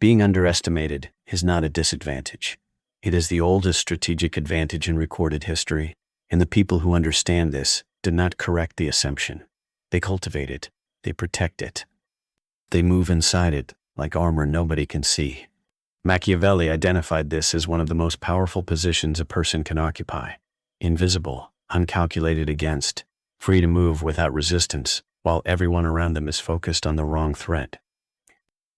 Being underestimated is not a disadvantage. It is the oldest strategic advantage in recorded history, and the people who understand this do not correct the assumption. They cultivate it. They protect it. They move inside it like armor nobody can see. Machiavelli identified this as one of the most powerful positions a person can occupy. Invisible, uncalculated against, free to move without resistance, while everyone around them is focused on the wrong threat.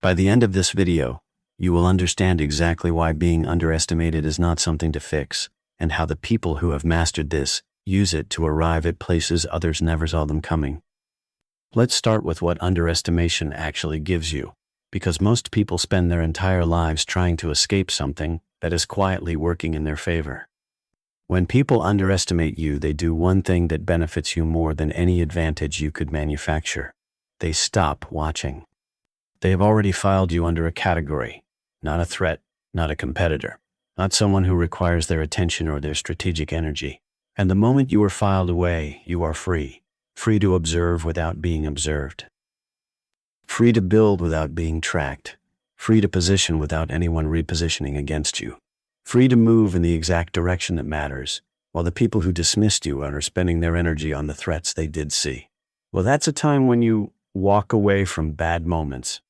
By the end of this video, you will understand exactly why being underestimated is not something to fix, and how the people who have mastered this use it to arrive at places others never saw them coming. Let's start with what underestimation actually gives you, because most people spend their entire lives trying to escape something that is quietly working in their favor. When people underestimate you, they do one thing that benefits you more than any advantage you could manufacture. They stop watching. They have already filed you under a category, not a threat, not a competitor, not someone who requires their attention or their strategic energy. And the moment you are filed away, you are free. Free to observe without being observed. Free to build without being tracked. Free to position without anyone repositioning against you. Free to move in the exact direction that matters, while the people who dismissed you are spending their energy on the threats they did see. Well, that's a time when you walk away from bad moments.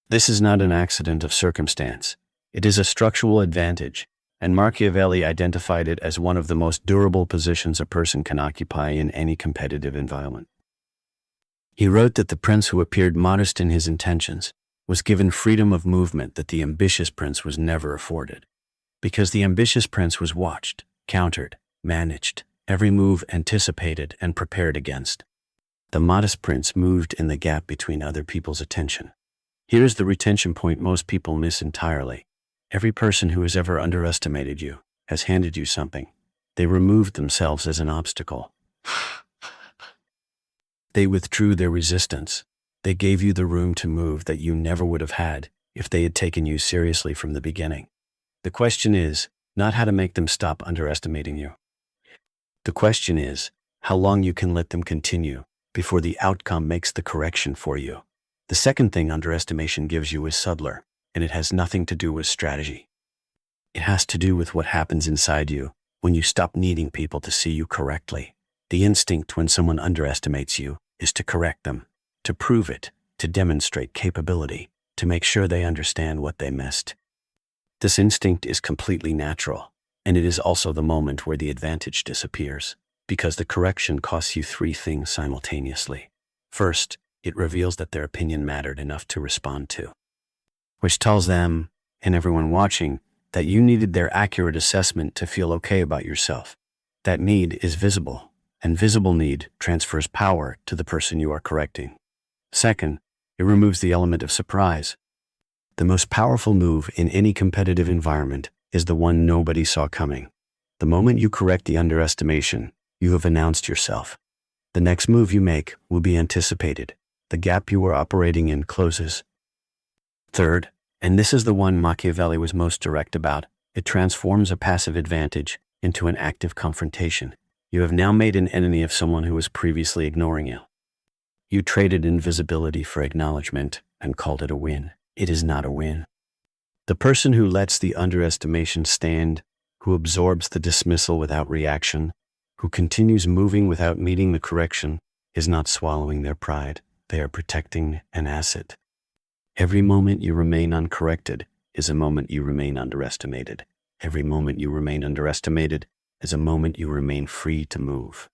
This is not an accident of circumstance. It is a structural advantage, and Machiavelli identified it as one of the most durable positions a person can occupy in any competitive environment. He wrote that the prince who appeared modest in his intentions was given freedom of movement that the ambitious prince was never afforded. Because the ambitious prince was watched, countered, managed, every move anticipated and prepared against. The modest prince moved in the gap between other people's attention. Here's the retention point most people miss entirely. Every person who has ever underestimated you has handed you something. They removed themselves as an obstacle. They withdrew their resistance. They gave you the room to move that you never would have had if they had taken you seriously from the beginning. The question is not how to make them stop underestimating you. The question is how long you can let them continue before the outcome makes the correction for you. The second thing underestimation gives you is subtler, and it has nothing to do with strategy. It has to do with what happens inside you when you stop needing people to see you correctly. The instinct when someone underestimates you is to correct them, to prove it, to demonstrate capability, to make sure they understand what they missed. This instinct is completely natural, and it is also the moment where the advantage disappears, because the correction costs you three things simultaneously. First, it reveals that their opinion mattered enough to respond to, which tells them, and everyone watching, that you needed their accurate assessment to feel okay about yourself. That need is visible, and visible need transfers power to the person you are correcting. Second, it removes the element of surprise. The most powerful move in any competitive environment is the one nobody saw coming. The moment you correct the underestimation, you have announced yourself. The next move you make will be anticipated. The gap you are operating in closes. Third, and this is the one Machiavelli was most direct about, it transforms a passive advantage into an active confrontation. You have now made an enemy of someone who was previously ignoring you. You traded invisibility for acknowledgement and called it a win. It is not a win. The person who lets the underestimation stand, who absorbs the dismissal without reaction, who continues moving without meeting the correction, is not swallowing their pride. They are protecting an asset. Every moment you remain uncorrected is a moment you remain underestimated. Every moment you remain underestimated is a moment you remain free to move.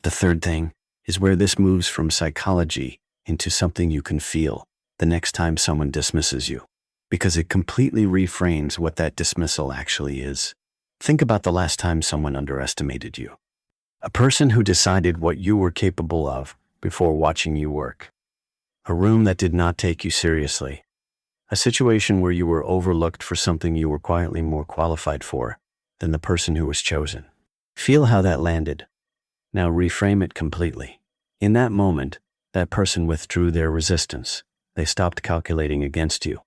The third thing is where this moves from psychology into something you can feel the next time someone dismisses you, because it completely reframes what that dismissal actually is. Think about the last time someone underestimated you. A person who decided what you were capable of before watching you work. A room that did not take you seriously. A situation where you were overlooked for something you were quietly more qualified for than the person who was chosen. Feel how that landed. Now reframe it completely. In that moment, that person withdrew their resistance. They stopped calculating against you.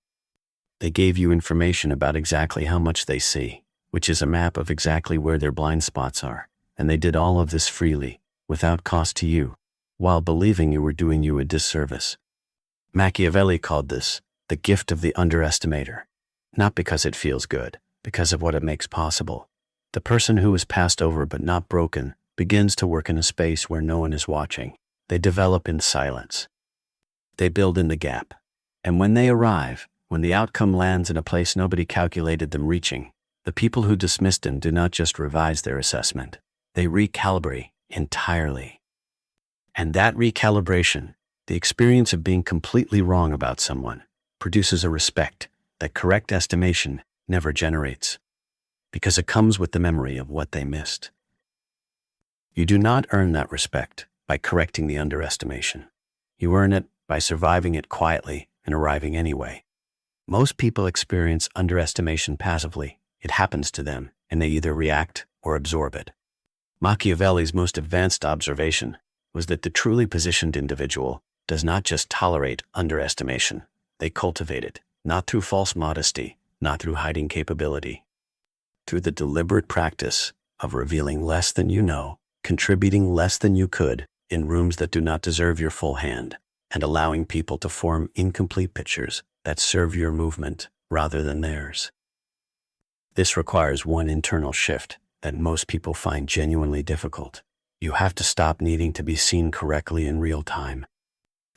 They gave you information about exactly how much they see, which is a map of exactly where their blind spots are. And they did all of this freely, without cost to you, while believing you were doing you a disservice. Machiavelli called this the gift of the underestimator. Not because it feels good, because of what it makes possible. The person who is passed over but not broken begins to work in a space where no one is watching. They develop in silence. They build in the gap. And when they arrive, when the outcome lands in a place nobody calculated them reaching, the people who dismissed them do not just revise their assessment. They recalibrate entirely. And that recalibration, the experience of being completely wrong about someone, produces a respect that correct estimation never generates, because it comes with the memory of what they missed. You do not earn that respect by correcting the underestimation. You earn it by surviving it quietly and arriving anyway. Most people experience underestimation passively. It happens to them, and they either react or absorb it. Machiavelli's most advanced observation was that the truly positioned individual does not just tolerate underestimation. They cultivate it, not through false modesty, not through hiding capability, through the deliberate practice of revealing less than you know, contributing less than you could in rooms that do not deserve your full hand, and allowing people to form incomplete pictures that serve your movement rather than theirs. This requires one internal shift that most people find genuinely difficult. You have to stop needing to be seen correctly in real time.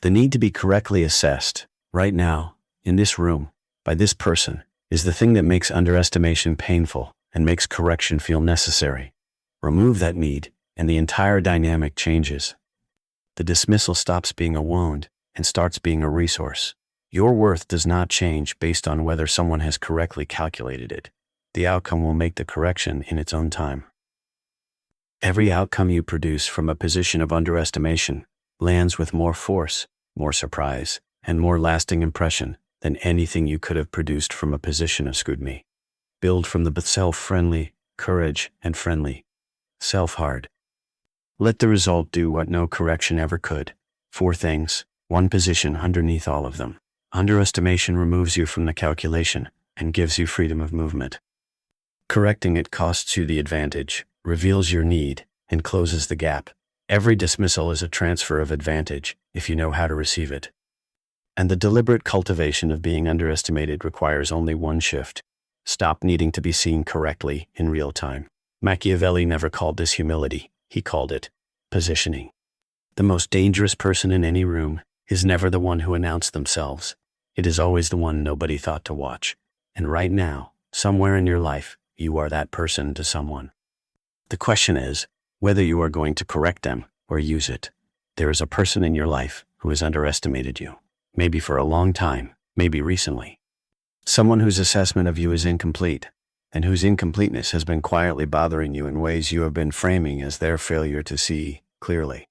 The need to be correctly assessed, right now, in this room, by this person, is the thing that makes underestimation painful and makes correction feel necessary. Remove that need, and the entire dynamic changes. The dismissal stops being a wound and starts being a resource. Your worth does not change based on whether someone has correctly calculated it. The outcome will make the correction in its own time. Every outcome you produce from a position of underestimation lands with more force, more surprise, and more lasting impression than anything you could have produced from a position of scrutiny. Build from the self-friendly, courage, and friendly, self-hard. Let the result do what no correction ever could. 4 things, one position underneath all of them. Underestimation removes you from the calculation and gives you freedom of movement. Correcting it costs you the advantage, reveals your need, and closes the gap. Every dismissal is a transfer of advantage if you know how to receive it. And the deliberate cultivation of being underestimated requires only one shift. Stop needing to be seen correctly in real time. Machiavelli never called this humility. He called it positioning. The most dangerous person in any room is never the one who announced themselves. It is always the one nobody thought to watch. And right now, somewhere in your life, you are that person to someone. The question is whether you are going to correct them or use it. There is a person in your life who has underestimated you, maybe for a long time, maybe recently. Someone whose assessment of you is incomplete, and whose incompleteness has been quietly bothering you in ways you have been framing as their failure to see clearly.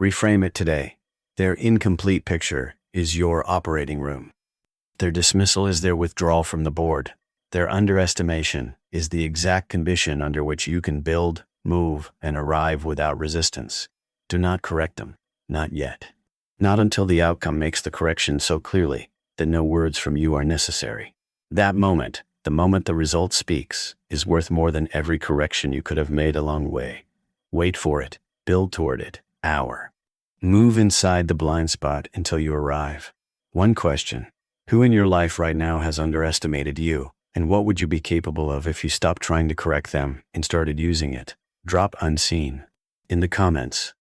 Reframe it today. Their incomplete picture is your operating room. Their dismissal is their withdrawal from the board. Their underestimation is the exact condition under which you can build, move, and arrive without resistance. Do not correct them. Not yet. Not until the outcome makes the correction so clearly that no words from you are necessary. That moment, the moment the result speaks, is worth more than every correction you could have made along the way. Wait for it. Build toward it. Move inside the blind spot until you arrive. One question. Who in your life right now has underestimated you? And what would you be capable of if you stopped trying to correct them and started using it? Drop unseen in the comments.